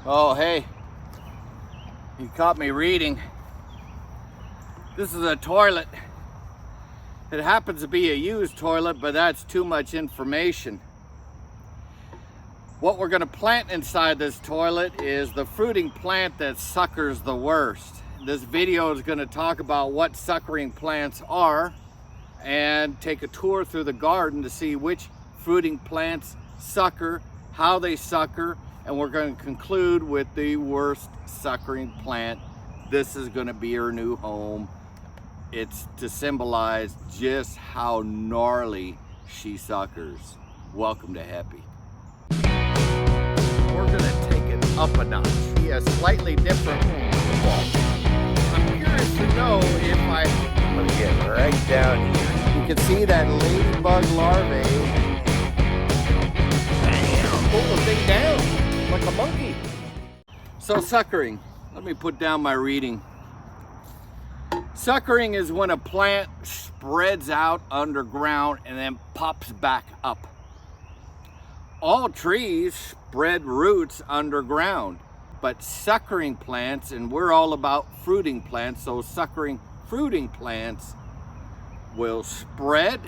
Oh, hey, you caught me reading. This is a toilet. It happens to be a used toilet, but that's too much information. What we're gonna plant inside this toilet is the fruiting plant that suckers the worst. This video is gonna talk about what suckering plants are and take a tour through the garden to see which fruiting plants sucker, how they sucker, and we're going to conclude with the worst suckering plant. This is going to be her new home. It's to symbolize just how gnarly she suckers. Welcome to Happy. We're going to take it up a notch. She has slightly different walls. I'm curious to know if I'm going to get right down here. You can see that ladybug larvae. Pull the thing down like a monkey. So suckering, let me put down my reading. Suckering is when a plant spreads out underground and then pops back up. All trees spread roots underground, but suckering plants, and we're all about fruiting plants, so suckering fruiting plants will spread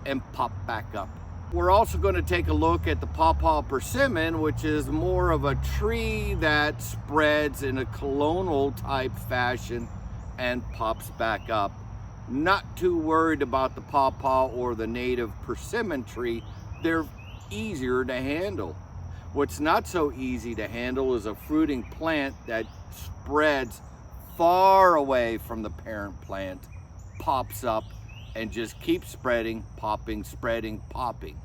and pop back up. We're also going to take a look at the Pawpaw persimmon, which is more of a tree that spreads in a colonal type fashion and pops back up. Not too worried about the pawpaw or the native persimmon tree. They're easier to handle. What's not so easy to handle is a fruiting plant that spreads far away from the parent plant, pops up, and just keep spreading, popping, spreading, popping.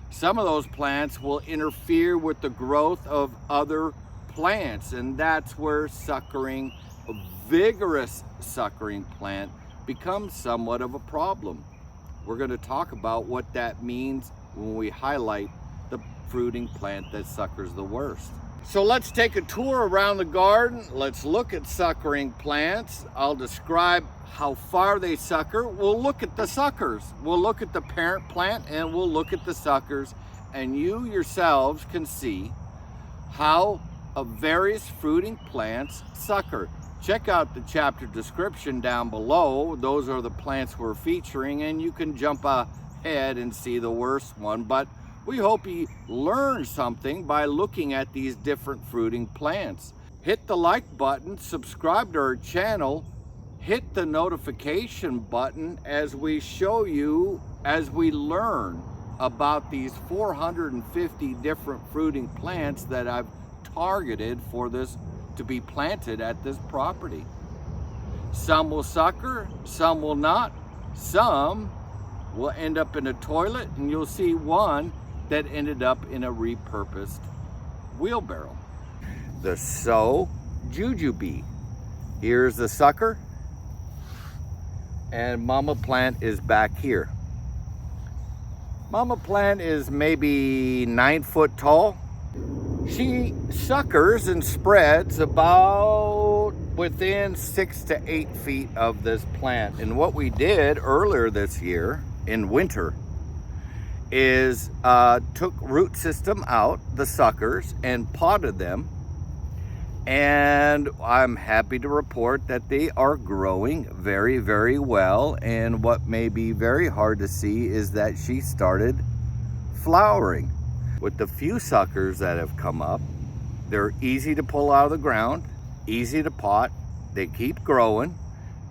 Some of those plants will interfere with the growth of other plants, and that's where suckering, a vigorous suckering plant, becomes somewhat of a problem. We're going to talk about what that means when we highlight the fruiting plant that suckers the worst. So let's take a tour around the garden. Let's look at suckering plants. I'll describe how far they sucker. We'll look at the suckers. We'll look at the parent plant and we'll look at the suckers, and you yourselves can see how various fruiting plants sucker. Check out the chapter description down below. Those are the plants we're featuring, and you can jump ahead and see the worst one, but we hope you learn something by looking at these different fruiting plants. Hit the like button, subscribe to our channel, hit the notification button as we show you, as we learn about these 450 different fruiting plants that I've targeted for this to be planted at this property. Some will sucker, some will not, some will end up in a toilet, and you'll see one that ended up in a repurposed wheelbarrow. The Jujube. Here's the sucker, and mama plant is back here. Mama plant is maybe 9 foot tall. She suckers and spreads about within 6 to 8 feet of this plant. And what we did earlier this year in winter is took root system out, the suckers, and potted them, and I'm happy to report that they are growing very, very well. And what may be very hard to see is that she started flowering. With the few suckers that have come up, they're easy to pull out of the ground, easy to pot, they keep growing,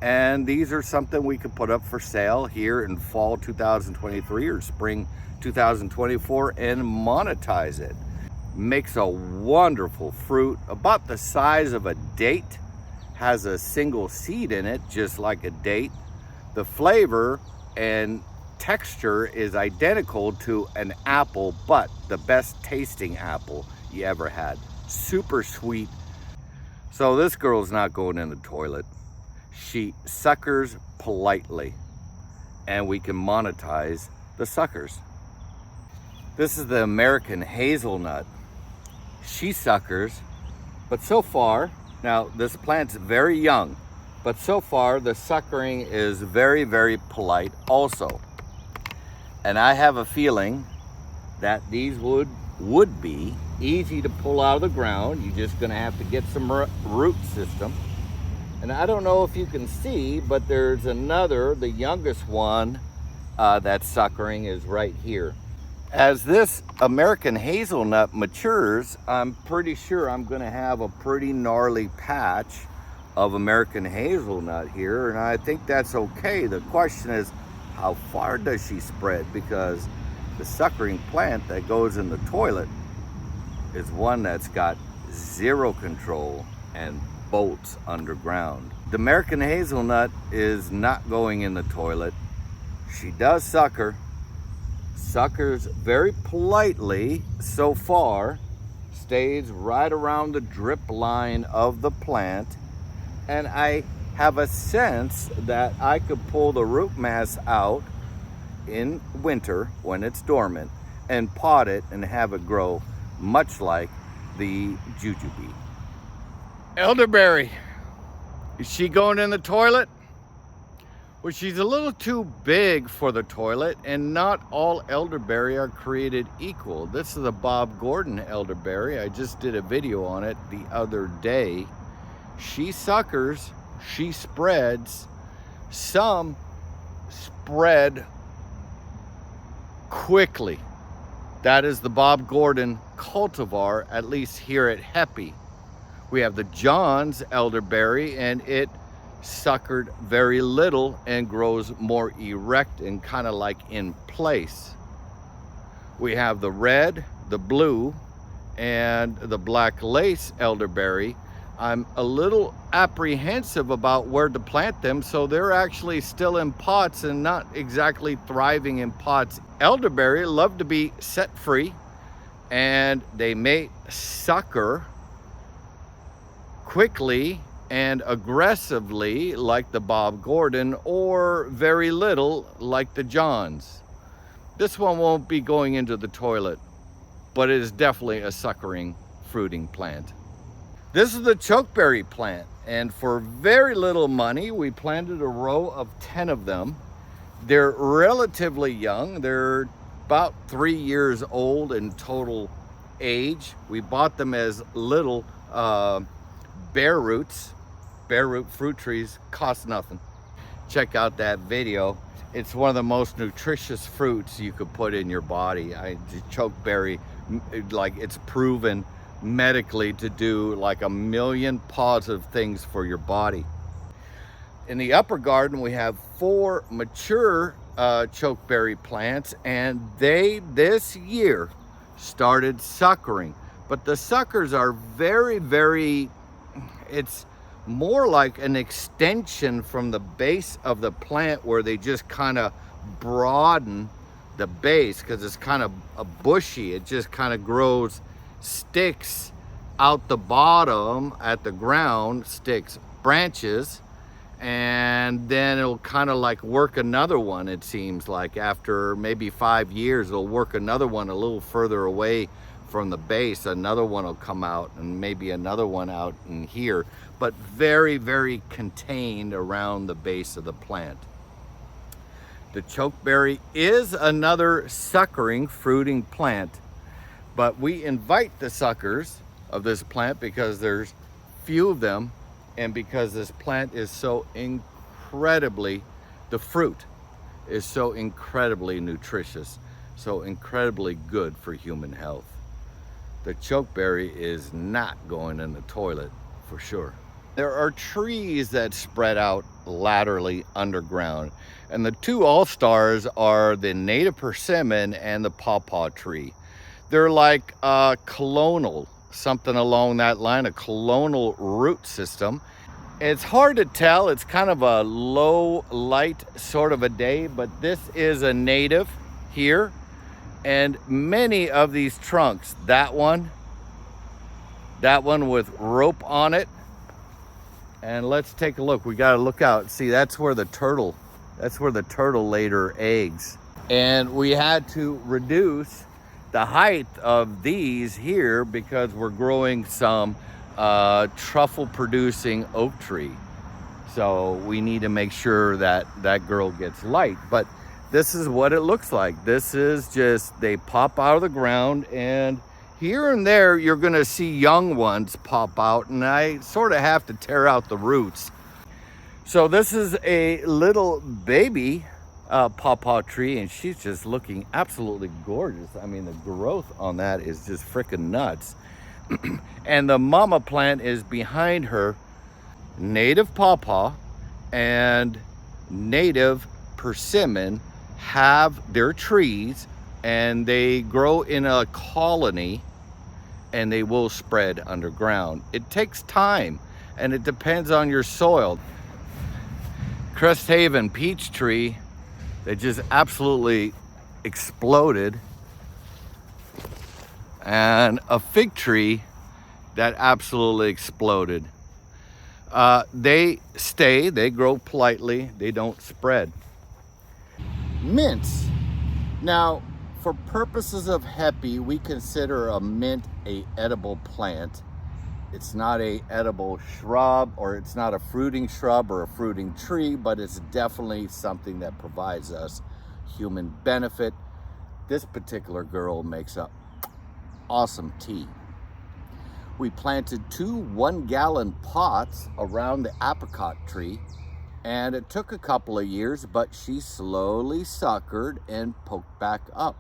and these are something we could put up for sale here in fall 2023 or spring 2024 and monetize it. Makes a wonderful fruit, about the size of a date, has a single seed in it, just like a date. The flavor and texture is identical to an apple, but the best tasting apple you ever had. Super sweet. So this girl's not going in the toilet. She suckers politely, and we can monetize the suckers. This is the American hazelnut. She suckers, but so far, now this plant's very young, but so far the suckering is very, very polite also. And I have a feeling that these would be easy to pull out of the ground. You're just gonna have to get some root system. And I don't know if you can see, but there's another, the youngest one that's suckering is right here. As this American hazelnut matures, I'm pretty sure I'm gonna have a pretty gnarly patch of American hazelnut here, and I think that's okay. The question is, how far does she spread? Because the suckering plant that goes in the toilet is one that's got zero control and bolts underground. The American hazelnut is not going in the toilet. She does suckers very politely so far, stays right around the drip line of the plant, and I have a sense that I could pull the root mass out in winter when it's dormant and pot it and have it grow much like the jujube. Elderberry, is she going in the toilet? Well, she's a little too big for the toilet, and not all elderberry are created equal. This is a Bob Gordon elderberry. I just did a video on it the other day. She suckers, she spreads. Some spread quickly. That is the Bob Gordon cultivar, at least here at Heppy. We have the John's elderberry, and it suckered very little and grows more erect and kind of like in place. We have the red, the blue, and the black lace elderberry. I'm a little apprehensive about where to plant them, so they're actually still in pots and not exactly thriving in pots. Elderberry love to be set free, and they may sucker quickly and aggressively like the Bob Gordon, or very little like the Johns. This one won't be going into the toilet, but it is definitely a suckering fruiting plant. This is the chokeberry plant, and for very little money we planted a row of 10 of them. They're relatively young. They're about 3 years old in total age. We bought them as little bare roots. Bare root fruit trees cost nothing. Check out that video. It's one of the most nutritious fruits you could put in your body. Chokeberry, like, it's proven medically to do like 1 million positive things for your body. In the upper garden, we have 4 mature chokeberry plants, and they this year started suckering. But the suckers are very, it's more like an extension from the base of the plant, where they just kind of broaden the base because it's kind of bushy. It just kind of grows sticks out the bottom at the ground, sticks, branches, and then it'll kind of like work another one. It seems like after maybe 5 years, it'll work another one a little further away from the base. Another one will come out, and maybe another one out in here, but very contained around the base of the plant. The chokeberry is another suckering fruiting plant, but we invite the suckers of this plant because there's few of them, and because this plant is so incredibly, the fruit is so incredibly nutritious, so incredibly good for human health. The chokeberry is not going in the toilet for sure. There are trees that spread out laterally underground, and the 2 all-stars are the native persimmon and the pawpaw tree. They're like a colonal, something along that line, a colonal root system. It's hard to tell. It's kind of a low light sort of a day, but this is a native here. And many of these trunks, that one with rope on it. And let's take a look. We got to look out. See, that's where the turtle laid her eggs. And we had to reduce the height of these here because we're growing some truffle producing oak tree. So we need to make sure that that girl gets light. But this is what it looks like. This is just, they pop out of the ground, and Here and there, you're gonna see young ones pop out, and I sort of have to tear out the roots. So this is a little baby pawpaw tree, and she's just looking absolutely gorgeous. I mean, the growth on that is just freaking nuts. And the mama plant is behind her. Native pawpaw and native persimmon have their trees, and they grow in a colony, and they will spread underground. It takes time, and it depends on your soil. Cresthaven peach tree that just absolutely exploded, and a fig tree that absolutely exploded. They stay, they grow politely, they don't spread. Mints. Now, for purposes of Hepi, we consider a mint a edible plant. It's not a edible shrub, or it's not a fruiting shrub or a fruiting tree, but it's definitely something that provides us human benefit. This particular girl makes up awesome tea. We planted 2 1-gallon pots around the apricot tree, and it took a couple of years, but she slowly suckered and poked back up.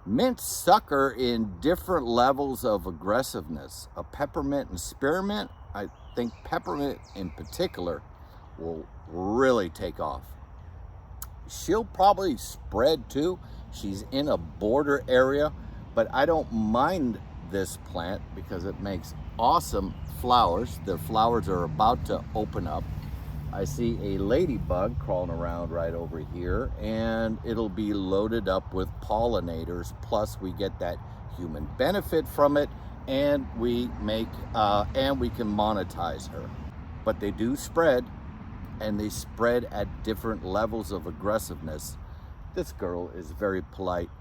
Mints sucker in different levels of aggressiveness. A peppermint and spearmint, I think peppermint in particular, will really take off. She'll probably spread too. She's in a border area, but I don't mind this plant because it makes awesome flowers. The flowers are about to open up. I see a ladybug crawling around right over here, and it'll be loaded up with pollinators. Plus we get that human benefit from it, and we can monetize her. But they do spread, and they spread at different levels of aggressiveness. This girl is very polite,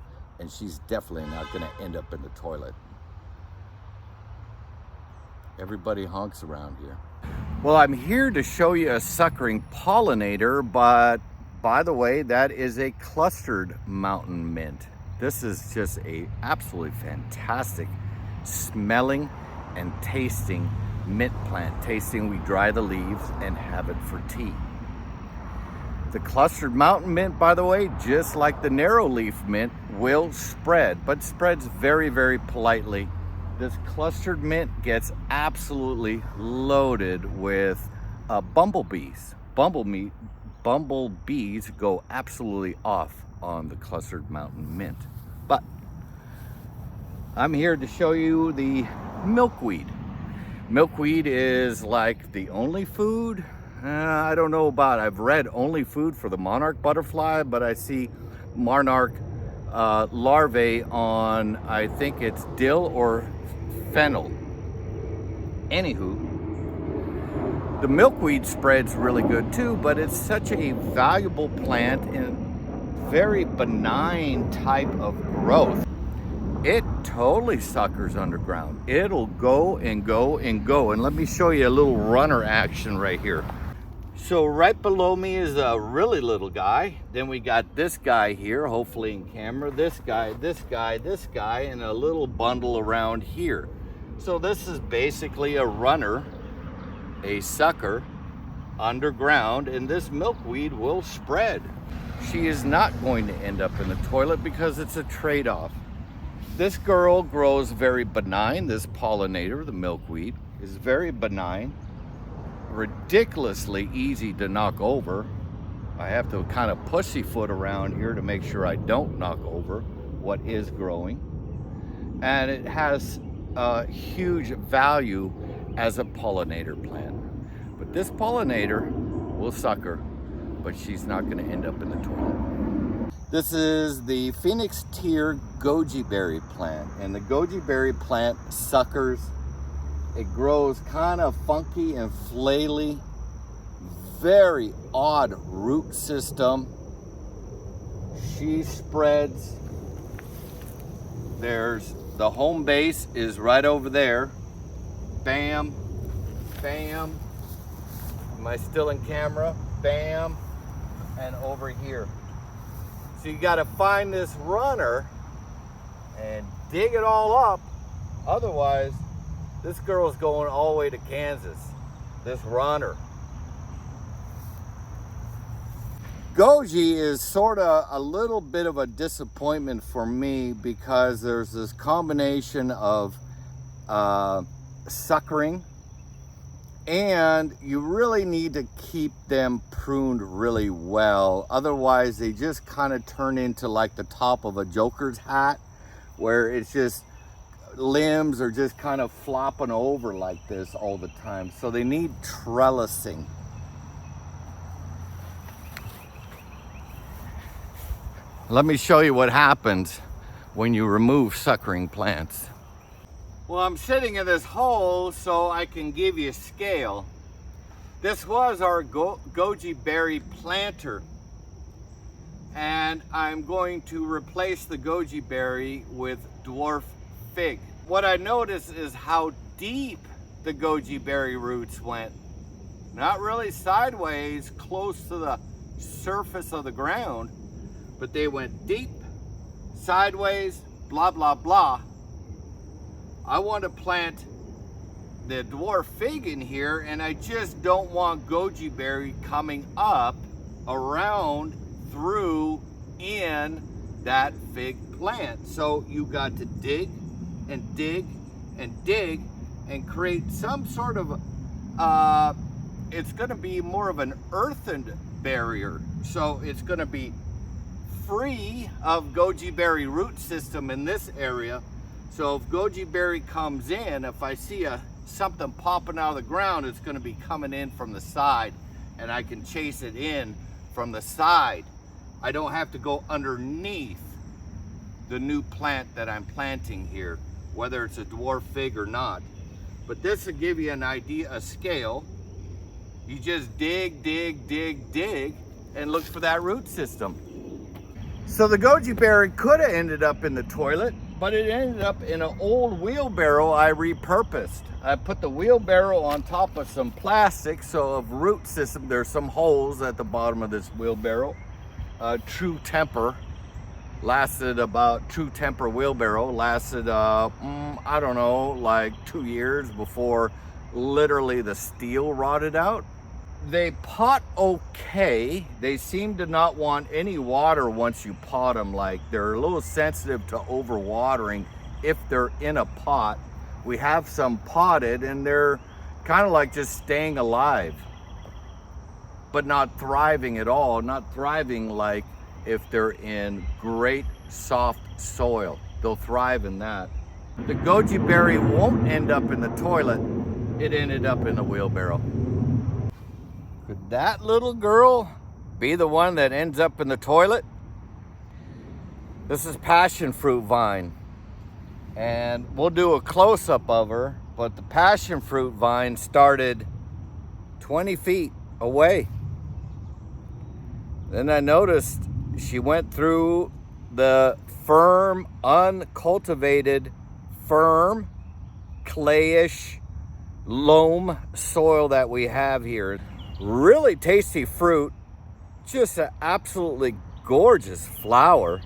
and she's definitely not going to end up in the toilet. Everybody honks around here. Well, I'm here to show you a suckering pollinator, but by the way, that is a clustered mountain mint. This is just a absolutely fantastic smelling and tasting mint plant. Tasting, we dry the leaves and have it for tea. The clustered mountain mint, by the way, just like the narrow leaf mint, will spread, but spreads very, very politely. This clustered mint gets absolutely loaded with bumblebees. Bumblebees go absolutely off on the clustered mountain mint. But I'm here to show you the milkweed. Milkweed is like the only food. I don't know about, I've read only food for the monarch butterfly, but I see monarch larvae on, I think it's dill or fennel. Anywho, the milkweed spreads really good too, but it's such a valuable plant and very benign type of growth. It totally suckers underground. It'll go and go and go. And let me show you a little runner action right here. So right below me is a really little guy. Then we got this guy here, hopefully in camera, this guy, this guy, this guy, and a little bundle around here. So this is basically a runner, a sucker underground, and this milkweed will spread. She is not going to end up in the toilet because it's a trade-off. This girl grows very benign. This pollinator, the milkweed, is very benign, ridiculously easy to knock over. I have to kind of pussyfoot around here to make sure I don't knock over what is growing. And it has a huge value as a pollinator plant. But this pollinator will sucker, but she's not going to end up in the toilet. This is the Phoenix Tier Goji Berry plant, and the Goji Berry plant suckers. It grows kind of funky and flaily, very odd root system. She spreads. There's the home base is right over there. Bam, bam. Am I still in camera? Bam, and over here. So you got to find this runner and dig it all up. Otherwise, this girl's going all the way to Kansas. This runner. Goji is sort of a little bit of a disappointment for me because there's this combination of suckering, and you really need to keep them pruned really well. Otherwise, they just kind of turn into like the top of a joker's hat, where it's just limbs are just kind of flopping over like this all the time. So they need trellising. Let me show you what happens when you remove suckering plants. Well, I'm sitting in this hole so I can give you a scale. This was our Goji Berry planter, and I'm going to replace the Goji Berry with dwarf fig. What I noticed is how deep the Goji Berry roots went. Not really sideways, close to the surface of the ground, but they went deep, sideways, blah, blah, blah. I want to plant the dwarf fig in here, and I just don't want Goji Berry coming up, around, through, in that fig plant. So you got to dig and dig and dig and create some sort of, it's going to be more of an earthen barrier. So it's going to be free of Goji Berry root system in this area. So if Goji Berry comes in, if I see something popping out of the ground, it's going to be coming in from the side, and I can chase it in from the side. I don't have to go underneath the new plant that I'm planting here, whether it's a dwarf fig or not. But this will give you an idea, a scale. You just dig, dig, dig, dig, and look for that root system. So the Goji Berry could have ended up in the toilet, but it ended up in an old wheelbarrow I repurposed. I put the wheelbarrow on top of some plastic, so of root system, there's some holes at the bottom of this wheelbarrow. True Temper True Temper wheelbarrow lasted, I don't know, like 2 years before literally the steel rotted out. They pot okay. They seem to not want any water once you pot them. Like, they're a little sensitive to overwatering if they're in a pot. We have some potted, and they're kind of like just staying alive, but not thriving at all. Not thriving like if they're in great soft soil. They'll thrive in that. The Goji Berry won't end up in the toilet. It ended up in the wheelbarrow. Could that little girl be the one that ends up in the toilet? This is passion fruit vine, and we'll do a close-up of her, but the passion fruit vine started 20 feet away. Then I noticed she went through the firm, uncultivated, firm, clayish, loam soil that we have here. Really tasty fruit, just an absolutely gorgeous flower.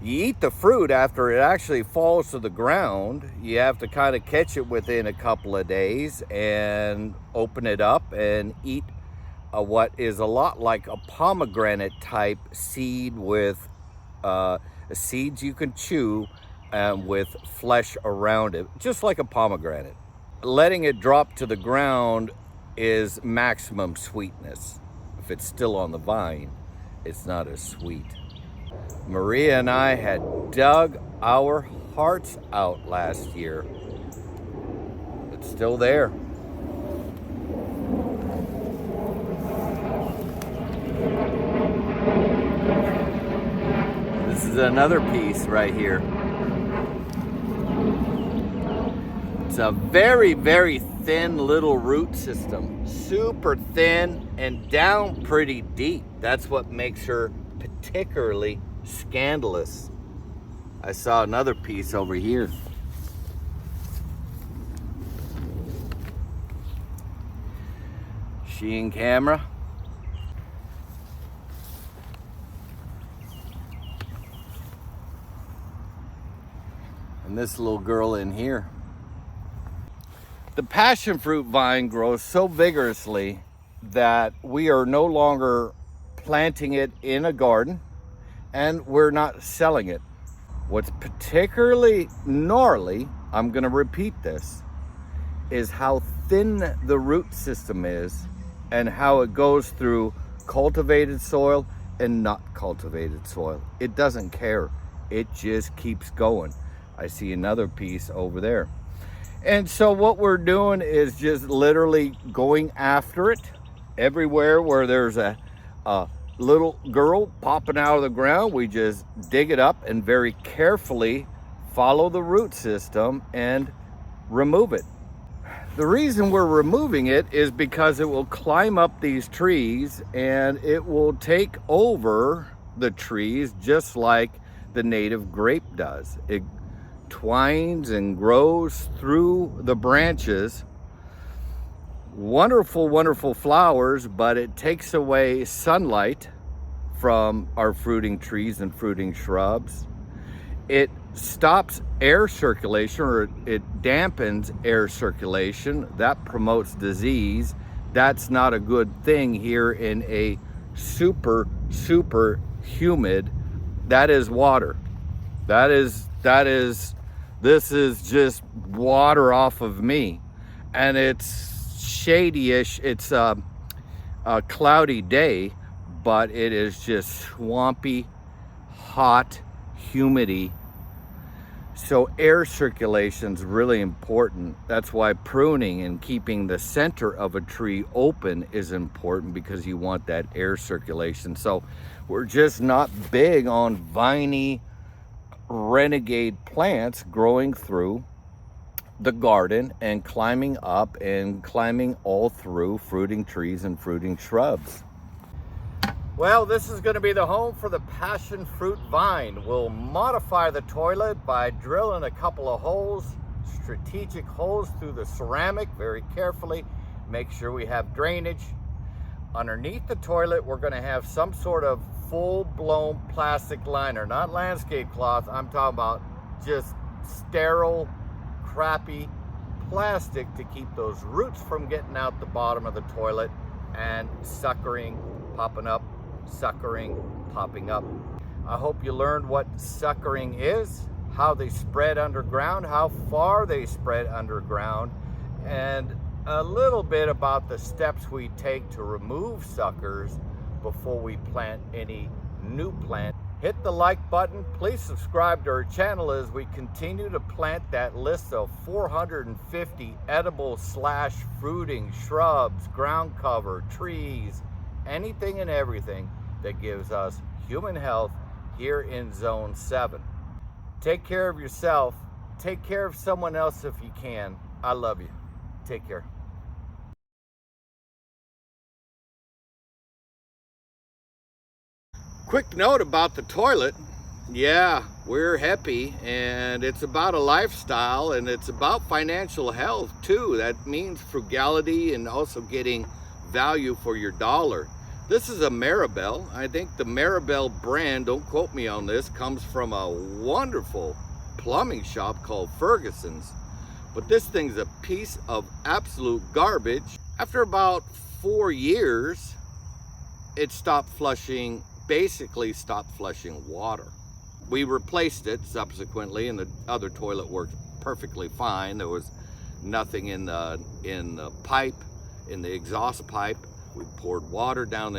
You eat the fruit after it actually falls to the ground. You have to kind of catch it within a couple of days and open it up and eat what is a lot like a pomegranate type seed with seeds you can chew with flesh around it, just like a pomegranate. Letting it drop to the ground is maximum sweetness. If it's still on the vine, it's not as sweet. Maria and I had dug our hearts out last year. It's still there. This is another piece right here. It's a very, very thin little root system. Super thin and down pretty deep. That's what makes her particularly scandalous. I saw another piece over here. She in camera? and this little girl in here. The passion fruit vine grows so vigorously that we are no longer planting it in a garden, and we're not selling it. What's particularly gnarly, I'm gonna repeat this, is how thin the root system is and how it goes through cultivated soil and not cultivated soil. It doesn't care. It just keeps going. I see another piece over there. And so what we're doing is just literally going after it everywhere where there's a little girl popping out of the ground. We just dig it up and very carefully follow the root system and remove it. The reason we're removing it is because it will climb up these trees and it will take over the trees just like the native grape does. It twines and grows through the branches. Wonderful, wonderful flowers, but it takes away sunlight from our fruiting trees and fruiting shrubs. It stops air circulation, or it dampens air circulation. That promotes disease. That's not a good thing here in a super, super humid. That is water. This is just water off of me. And it's shady-ish. It's a cloudy day, but it is just swampy, hot, humidity. So air circulation is really important. That's why pruning and keeping the center of a tree open is important, because you want that air circulation. So we're just not big on viney renegade plants growing through the garden and climbing up and climbing all through fruiting trees and fruiting shrubs. Well, this is going to be the home for the passion fruit vine. We'll modify the toilet by drilling a couple of holes, strategic holes through the ceramic very carefully. Make sure we have drainage. Underneath the toilet, we're going to have some sort of full-blown plastic liner, not landscape cloth. I'm talking about just sterile, crappy plastic to keep those roots from getting out the bottom of the toilet and suckering, popping up, suckering, popping up. I hope you learned what suckering is, how they spread underground, how far they spread underground, and a little bit about the steps we take to remove suckers before we plant any new plant. Hit the like button. Please subscribe to our channel as we continue to plant that list of 450 edible / fruiting shrubs, ground cover, trees, anything and everything that gives us human health here in Zone 7. Take care of yourself. Take care of someone else if you can. I love you. Take care. Quick note about the toilet. Yeah, we're happy, and it's about a lifestyle, and it's about financial health too. That means frugality and also getting value for your dollar. This is a Maribel. I think the Maribel brand, don't quote me on this, comes from a wonderful plumbing shop called Ferguson's. But this thing's a piece of absolute garbage. After about 4 years, it stopped flushing, basically stopped flushing water. We replaced it subsequently, and the other toilet worked perfectly fine. There was nothing in the pipe, in the exhaust pipe. We poured water down the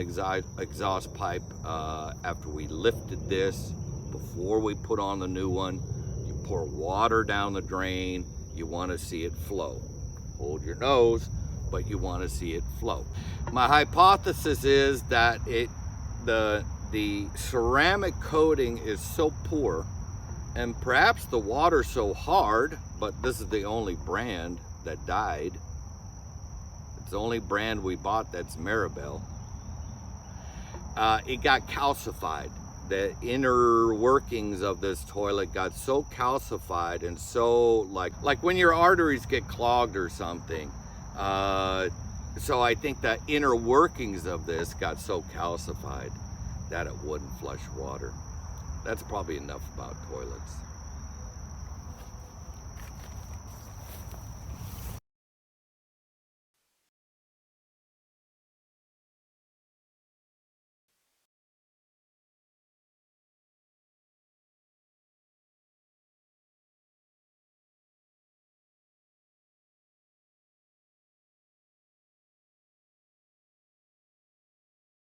exhaust pipe after we lifted this. Before we put on the new one, you pour water down the drain. You want to see it flow. Hold your nose, but you want to see it flow. My hypothesis is that the ceramic coating is so poor, and perhaps the water so hard, but this is the only brand that died. It's the only brand we bought that's Maribel. It got calcified. The inner workings of this toilet got so calcified, and so like when your arteries get clogged or something. So I think the inner workings of this got so calcified that it wouldn't flush water. That's probably enough about toilets.